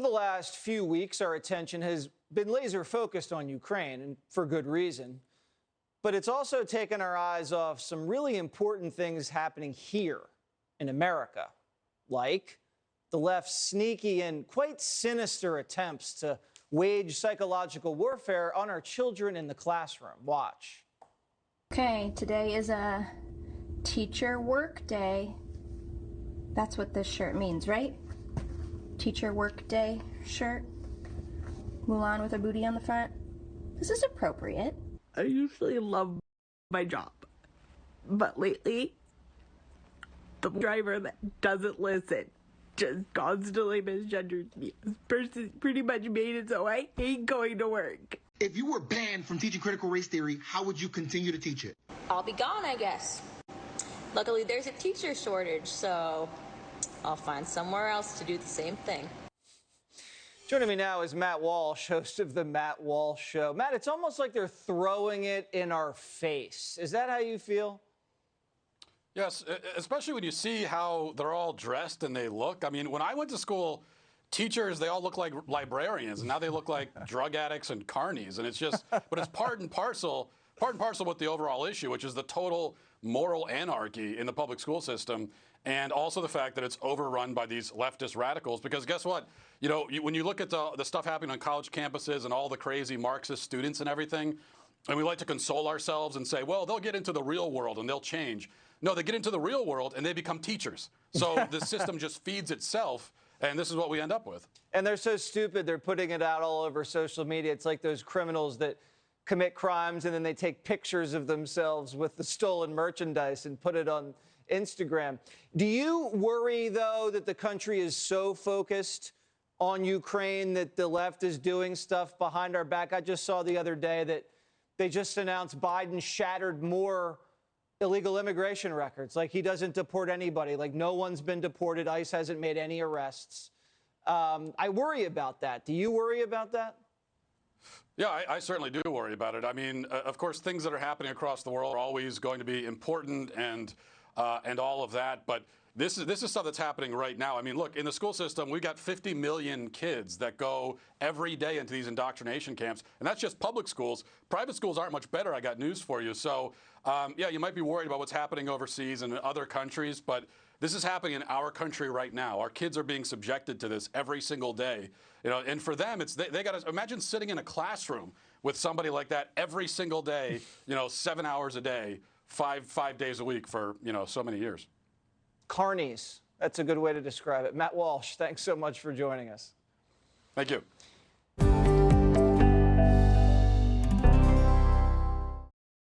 the last few weeks, our attention has been laser focused on Ukraine, and for good reason. But it's also taken our eyes off some really important things happening here in America, like the left's sneaky and quite sinister attempts to wage psychological warfare on our children in the classroom. Watch. Okay, today is a teacher work day. That's what this shirt means, right? Teacher work day shirt. Mulan with a booty on the front. This is appropriate. I usually love my job, but lately, the driver that doesn't listen just constantly misgenders me. This person pretty much made it so I hate going to work. If you were banned from teaching critical race theory, how would you continue to teach it? I'll be gone, I guess. Luckily, there's a teacher shortage, so I'll find somewhere else to do the same thing. Joining me now is Matt Walsh, host of The Matt Walsh Show. Matt, it's almost like they're throwing it in our face. Is that how you feel? Yes, especially when you see how they're all dressed and they look. I mean, when I went to school, teachers, they all look like librarians, and now they look like drug addicts and carnies. And it's just, but it's part and parcel with the overall issue, which is the total moral anarchy in the public school system, and also the fact that it's overrun by these leftist radicals. Because guess what? You know, when you look at the stuff happening on college campuses and all the crazy Marxist students and everything, and we like to console ourselves and say, well, they'll get into the real world and they'll change. No, they get into the real world and they become teachers. So the system just feeds itself, and this is what we end up with. And they're so stupid, they're putting it out all over social media. It's like those criminals that commit crimes and then they take pictures of themselves with the stolen merchandise and put it on Instagram. Do you worry, though, that the country is so focused on Ukraine that the left is doing stuff behind our back? I just saw the other day that they just announced Biden shattered more illegal immigration records. Like, he doesn't deport anybody. Like, no one's been deported. ICE hasn't made any arrests. I worry about that. Do you worry about that? Yeah, I certainly do worry about it. I mean, of course, things that are happening across the world are always going to be important and all of that. But this is stuff that's happening right now. I mean, look, in the school system, we've got 50 million kids that go every day into these indoctrination camps. And that's just public schools. Private schools aren't much better. I got news for you. So, yeah, you might be worried about what's happening overseas and in other countries, but this is happening in our country right now. Our kids are being subjected to this every single day. You know, and for them, it's they got to imagine sitting in a classroom with somebody like that every single day, you know, 7 hours a day, five days a week for, you know, so many years. Carnies. That's a good way to describe it. Matt Walsh, thanks so much for joining us. Thank you.